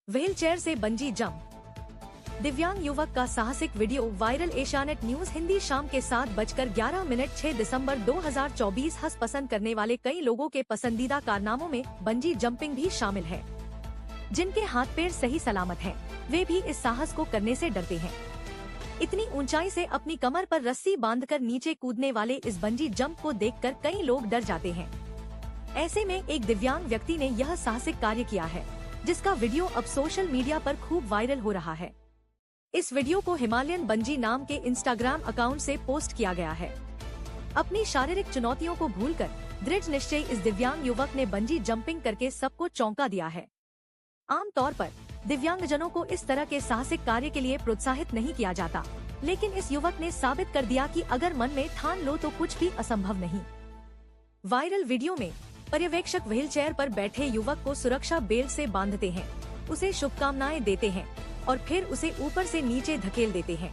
Wheelchair से bungee jump. दिव्यांग युवक का साहसिक video viral. Asianet news Hindi शाम के 7:11 6 दिसंबर 2024। हंस पसंद करने वाले कई लोगों के पसंदीदा कारनामों में बंजी जंपिंग भी शामिल है। जिनके हाथ पैर सही सलामत हैं, वे भी इस साहस को करने से डरते हैं। इतनी ऊंचाई से अपनी कमर पर रस्सी बांधकर नीचे कूदने वाले इस बंजी जंप को देखकर कई लोग डर जाते हैं। ऐसे में एक दिव्यांग व्यक्ति ने यह साहसिक कार्य किया है, जिसका वीडियो अब सोशल मीडिया पर खूब वायरल हो रहा है। इस वीडियो को हिमालयन बंजी नाम के इंस्टाग्राम अकाउंट से पोस्ट किया गया है। अपनी शारीरिक चुनौतियों को भूलकर दृढ़ निश्चयी इस दिव्यांग युवक ने बंजी जंपिंग करके सबको चौंका दिया है। आमतौर पर दिव्यांगजनों को इस तरह के साहसिक कार्य के लिए प्रोत्साहित नहीं किया जाता, लेकिन इस युवक ने साबित कर दिया कि अगर मन में ठान लो तो कुछ भी असंभव नहीं। वायरल वीडियो में पर्यवेक्षक व्हीलचेयर पर बैठे युवक को सुरक्षा बेल्ट से बांधते हैं, उसे शुभकामनाएं देते हैं और फिर उसे ऊपर से नीचे धकेल देते हैं।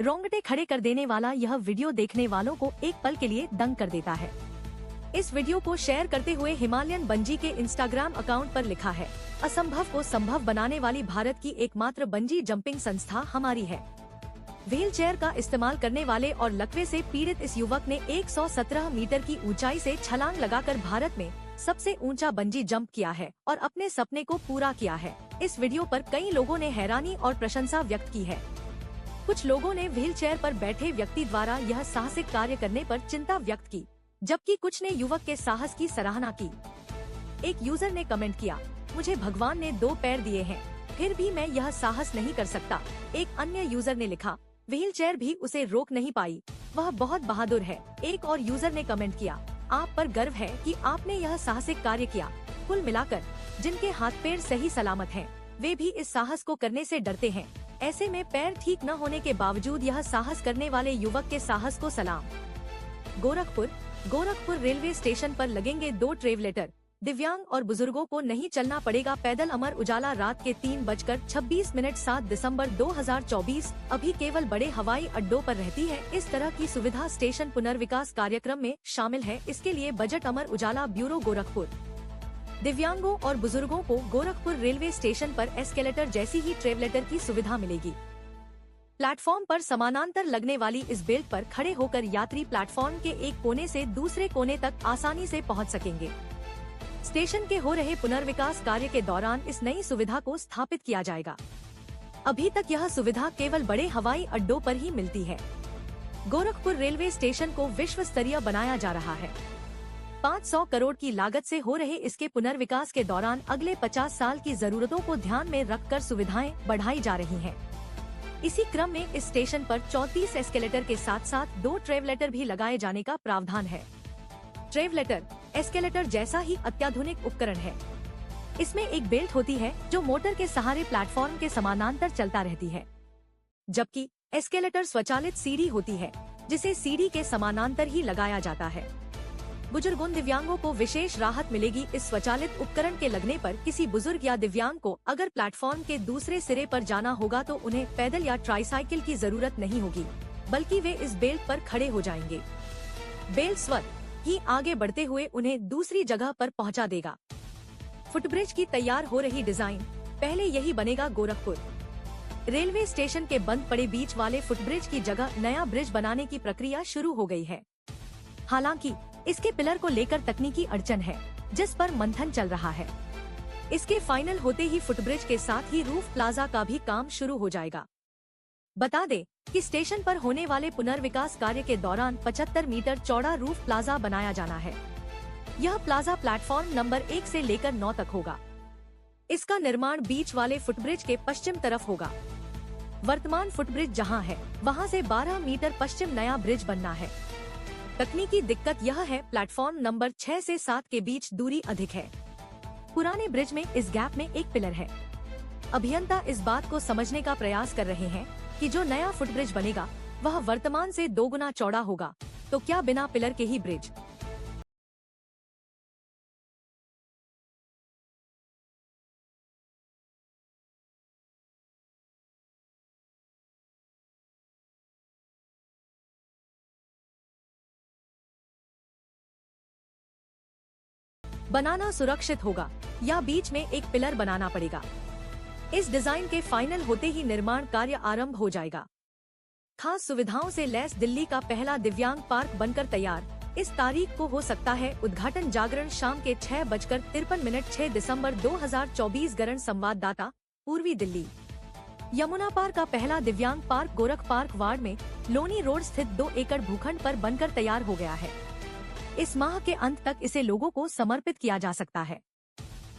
रोंगटे खड़े कर देने वाला यह वीडियो देखने वालों को एक पल के लिए दंग कर देता है। इस वीडियो को शेयर करते हुए हिमालयन बंजी के इंस्टाग्राम अकाउंट पर लिखा है, असंभव को संभव बनाने वाली भारत की एकमात्र बंजी जंपिंग संस्था हमारी है। व्हीलचेयर का इस्तेमाल करने वाले और लकवे से पीड़ित इस युवक ने 117 मीटर की ऊंचाई से छलांग लगाकर भारत में सबसे ऊंचा बंजी जंप किया है और अपने सपने को पूरा किया है। इस वीडियो पर कई लोगों ने हैरानी और प्रशंसा व्यक्त की है। कुछ लोगों ने व्हीलचेयर पर बैठे व्यक्ति द्वारा यह साहसिक कार्य करने पर चिंता व्यक्त की, जबकि कुछ ने युवक के साहस की सराहना की। एक यूजर ने कमेंट किया, मुझे भगवान ने 2 पैर दिए हैं, फिर भी मैं यह साहस नहीं कर सकता। एक अन्य यूजर ने लिखा, व्हीलचेयर भी उसे रोक नहीं पाई, वह बहुत बहादुर है। एक और यूजर ने कमेंट किया, आप पर गर्व है कि आपने यह साहसिक कार्य किया। कुल मिलाकर जिनके हाथ पैर सही सलामत हैं, वे भी इस साहस को करने से डरते हैं। ऐसे में पैर ठीक न होने के बावजूद यह साहस करने वाले युवक के साहस को सलाम। गोरखपुर रेलवे स्टेशन पर लगेंगे 2 ट्रेवलेटर, दिव्यांग और बुजुर्गों को नहीं चलना पड़ेगा पैदल। अमर उजाला रात के 3:26 7 दिसंबर 2024। अभी केवल बड़े हवाई अड्डों पर रहती है इस तरह की सुविधा। स्टेशन पुनर्विकास कार्यक्रम में शामिल है, इसके लिए बजट। अमर उजाला ब्यूरो गोरखपुर। दिव्यांगों और बुजुर्गों को गोरखपुर रेलवे स्टेशन पर एस्केलेटर जैसी ही ट्रेवलेटर की सुविधा मिलेगी। प्लेटफॉर्म पर समानांतर लगने वाली इस बेल्ट पर खड़े होकर यात्री प्लेटफॉर्म के एक कोने से दूसरे कोने तक आसानी से पहुंच सकेंगे। स्टेशन के हो रहे पुनर्विकास कार्य के दौरान इस नई सुविधा को स्थापित किया जाएगा। अभी तक यह सुविधा केवल बड़े हवाई अड्डों पर ही मिलती है। गोरखपुर रेलवे स्टेशन को विश्व स्तरीय बनाया जा रहा है। 500 करोड़ की लागत से हो रहे इसके पुनर्विकास के दौरान अगले 50 साल की जरूरतों को ध्यान में रखकर सुविधाएं बढ़ाई जा रही हैं। इसी क्रम में इस स्टेशन पर 34 एस्केलेटर के साथ साथ 2 ट्रेवलेटर भी लगाए जाने का प्रावधान है। ट्रेवलेटर एस्केलेटर जैसा ही अत्याधुनिक उपकरण है। इसमें एक बेल्ट होती है जो मोटर के सहारे प्लेटफॉर्म के समानांतर चलता रहती है, जबकि एस्केलेटर स्वचालित सीढ़ी होती है जिसे सीढ़ी के समानांतर ही लगाया जाता है। बुजुर्गों दिव्यांगों को विशेष राहत मिलेगी इस स्वचालित उपकरण के लगने पर। किसी बुजुर्ग या दिव्यांग को अगर प्लेटफॉर्म के दूसरे सिरे पर जाना होगा तो उन्हें पैदल या ट्राईसाइकिल की जरूरत नहीं होगी, बल्कि वे इस बेल्ट पर खड़े हो जाएंगे। बेल्ट स्वतः ही आगे बढ़ते हुए उन्हें दूसरी जगह पर पहुंचा देगा। फुटब्रिज की तैयार हो रही डिजाइन, पहले यही बनेगा गोरखपुर रेलवे स्टेशन के बंद पड़े बीच वाले फुटब्रिज की जगह नया ब्रिज बनाने की प्रक्रिया शुरू हो गई है। हालांकि इसके पिलर को लेकर तकनीकी अड़चन है, जिस पर मंथन चल रहा है। इसके फाइनल होते ही फुटब्रिज के साथ ही रूफ प्लाजा का भी काम शुरू हो जाएगा। बता दें कि स्टेशन पर होने वाले पुनर्विकास कार्य के दौरान 75 मीटर चौड़ा रूफ प्लाजा बनाया जाना है। यह प्लाजा प्लेटफॉर्म नंबर 1 से लेकर 9 तक होगा। इसका निर्माण बीच वाले फुटब्रिज के पश्चिम तरफ होगा। वर्तमान फुटब्रिज जहां है, वहां से 12 मीटर पश्चिम नया ब्रिज बनना है। तकनीकी दिक्कत यह है, प्लेटफॉर्म नंबर 6 से 7 के बीच दूरी अधिक है। पुराने ब्रिज में इस गैप में एक पिलर है। अभियंता इस बात को समझने का प्रयास कर रहे हैं कि जो नया फुटब्रिज बनेगा वह वर्तमान से 2 गुना चौड़ा होगा, तो क्या बिना पिलर के ही ब्रिज बनाना सुरक्षित होगा या बीच में एक पिलर बनाना पड़ेगा? इस डिजाइन के फाइनल होते ही निर्माण कार्य आरंभ हो जाएगा। खास सुविधाओं से लैस दिल्ली का पहला दिव्यांग पार्क बनकर तैयार। इस तारीख को हो सकता है उद्घाटन। जागरण शाम के 6:53 6 दिसंबर 2024। गरण संवाददाता, पूर्वी दिल्ली। यमुना पार का पहला दिव्यांग पार्क गोरख पार्क वार्ड में लोनी रोड स्थित 2 एकड़ भूखंड पर बनकर तैयार हो गया है। इस माह के अंत तक इसे लोगों को समर्पित किया जा सकता है।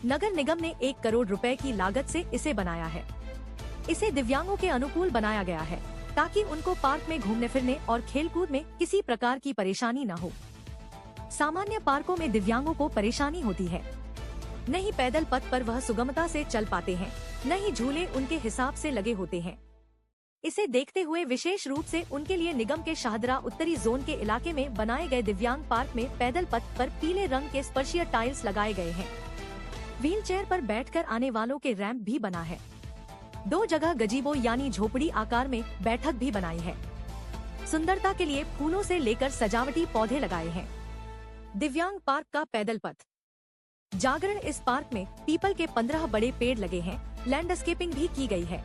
नगर निगम ने 1 करोड़ रुपए की लागत से इसे बनाया है। इसे दिव्यांगों के अनुकूल बनाया गया है ताकि उनको पार्क में घूमने फिरने और खेलकूद में किसी प्रकार की परेशानी न हो। सामान्य पार्कों में दिव्यांगों को परेशानी होती है, न ही पैदल पथ पर वह सुगमता से चल पाते हैं, न ही झूले उनके हिसाब से लगे होते हैं। इसे देखते हुए विशेष रूप से उनके लिए निगम के शाहदरा उत्तरी जोन के इलाके में बनाए गए दिव्यांग पार्क में पैदल पथ पर पीले रंग के स्पर्शीय टाइल्स लगाए गए हैं। व्हील चेयर पर बैठकर आने वालों के रैंप भी बना है। 2 जगह गजीबो यानी झोपड़ी आकार में बैठक भी बनाई है। सुंदरता के लिए फूलों से लेकर सजावटी पौधे लगाए हैं। दिव्यांग पार्क का पैदल पथ। जागरण इस पार्क में पीपल के 15 बड़े पेड़ लगे हैं। लैंडस्केपिंग भी की गई है।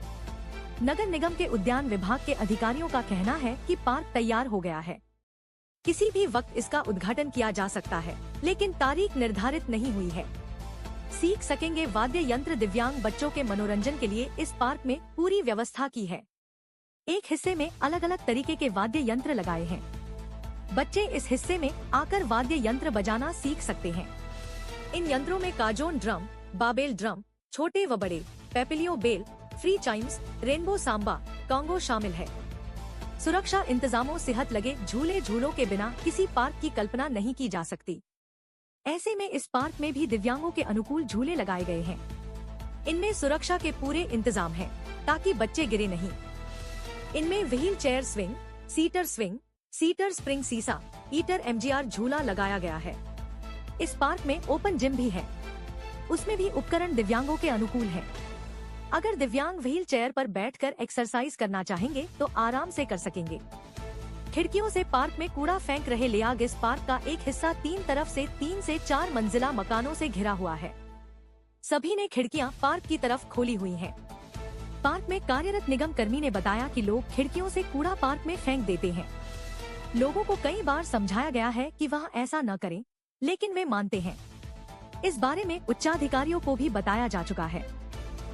नगर निगम के उद्यान विभाग के अधिकारियों का कहना है कि पार्क तैयार हो गया है। किसी भी वक्त इसका उद्घाटन किया जा सकता है, लेकिन तारीख निर्धारित नहीं हुई है। सीख सकेंगे वाद्य यंत्र। दिव्यांग बच्चों के मनोरंजन के लिए इस पार्क में पूरी व्यवस्था की है। एक हिस्से में अलग अलग तरीके के वाद्य यंत्र लगाए हैं। बच्चे इस हिस्से में आकर वाद्य यंत्र बजाना सीख सकते हैं। इन यंत्रों में काजोन ड्रम, बाबेल ड्रम, छोटे व बड़े, पेपिलियो bell, free chimes, rainbow samba, conga शामिल है। सुरक्षा इंतजामों। सेहत लगे झूले झूलों के बिना किसी पार्क की कल्पना नहीं की जा सकती। ऐसे में इस पार्क में भी दिव्यांगों के अनुकूल झूले लगाए गए हैं। इनमें सुरक्षा के पूरे इंतजाम हैं ताकि बच्चे गिरे नहीं। इनमें wheel chair swing, seater spring सीसा, ईटर MGR झूला लगाया गया है। इस पार्क में ओपन जिम भी है। उसमें भी उपकरण दिव्यांगों के अनुकूल हैं। अगर दिव्यांग व्हील चेयर पर बैठकर एक्सरसाइज करना चाहेंगे तो आराम से कर सकेंगे। खिड़कियों से पार्क में कूड़ा फेंक रहे लियाग। इस पार्क का एक हिस्सा 3 तरफ से 3 से 4 मंजिला मकानों से घिरा हुआ है। सभी ने खिड़कियां पार्क की तरफ खोली हुई हैं। पार्क में कार्यरत निगम कर्मी ने बताया कि लोग खिड़कियों से कूड़ा पार्क में फेंक देते हैं। लोगों को कई बार समझाया गया है कि वह ऐसा न करें, लेकिन वे मानते हैं। इस बारे में उच्चाधिकारियों को भी बताया जा चुका है।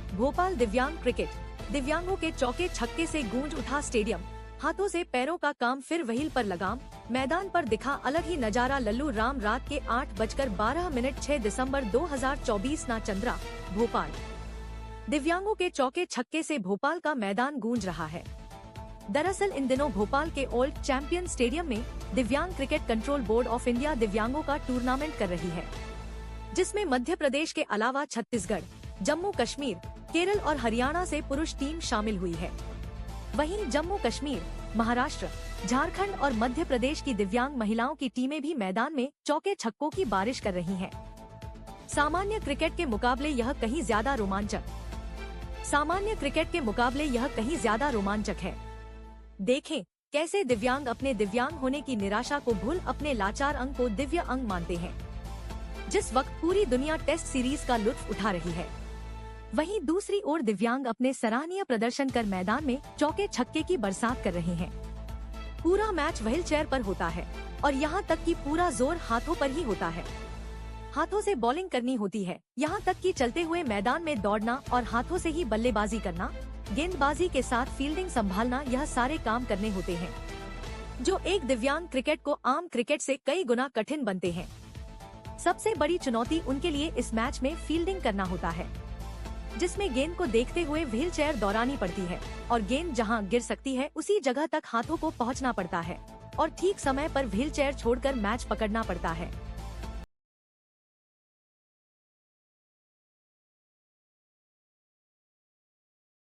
भोपाल दिव्यांग क्रिकेट। दिव्यांगों के चौके छक्के से गूंज उठा स्टेडियम। हाथों से पैरों का काम, फिर व्हील पर लगाम। मैदान पर दिखा अलग ही नजारा। लल्लू राम। रात के 8:12 6 दिसंबर 2024 ना चंद्रा, भोपाल। दिव्यांगों के चौके छक्के से भोपाल का मैदान गूंज रहा है। दरअसल इन दिनों भोपाल के ओल्ड चैंपियन स्टेडियम में दिव्यांग cricket control board of India दिव्यांगों का टूर्नामेंट कर रही है, जिसमें मध्य प्रदेश के अलावा छत्तीसगढ़, जम्मू कश्मीर, केरल और हरियाणा से पुरुष टीम शामिल हुई है। वहीं जम्मू कश्मीर, महाराष्ट्र, झारखंड और मध्य प्रदेश की दिव्यांग महिलाओं की टीमें भी मैदान में चौके छक्कों की बारिश कर रही हैं। सामान्य क्रिकेट के मुकाबले यह कहीं ज्यादा रोमांचक है। देखें कैसे दिव्यांग अपने दिव्यांग होने की निराशा को भूल अपने लाचार अंग को दिव्य अंग मानते हैं। जिस वक्त पूरी दुनिया टेस्ट सीरीज का लुत्फ उठा रही है, वहीं दूसरी ओर दिव्यांग अपने सराहनीय प्रदर्शन कर मैदान में चौके छक्के की बरसात कर रहे हैं। पूरा मैच व्हील चेयर पर होता है और यहाँ तक कि पूरा जोर हाथों पर ही होता है। हाथों से बॉलिंग करनी होती है, यहाँ तक कि चलते हुए मैदान में दौड़ना और हाथों से ही बल्लेबाजी करना, गेंदबाजी के साथ फील्डिंग संभालना, यह सारे काम करने होते हैं जो एक दिव्यांग क्रिकेट को आम क्रिकेट से कई गुना कठिन बनते हैं। सबसे बड़ी चुनौती उनके लिए इस मैच में फील्डिंग करना होता है, जिसमें गेंद को देखते हुए व्हील चेयर दौड़ानी पड़ती है और गेंद जहां गिर सकती है उसी जगह तक हाथों को पहुंचना पड़ता है और ठीक समय पर व्हील चेयर छोड़कर मैच पकड़ना पड़ता है।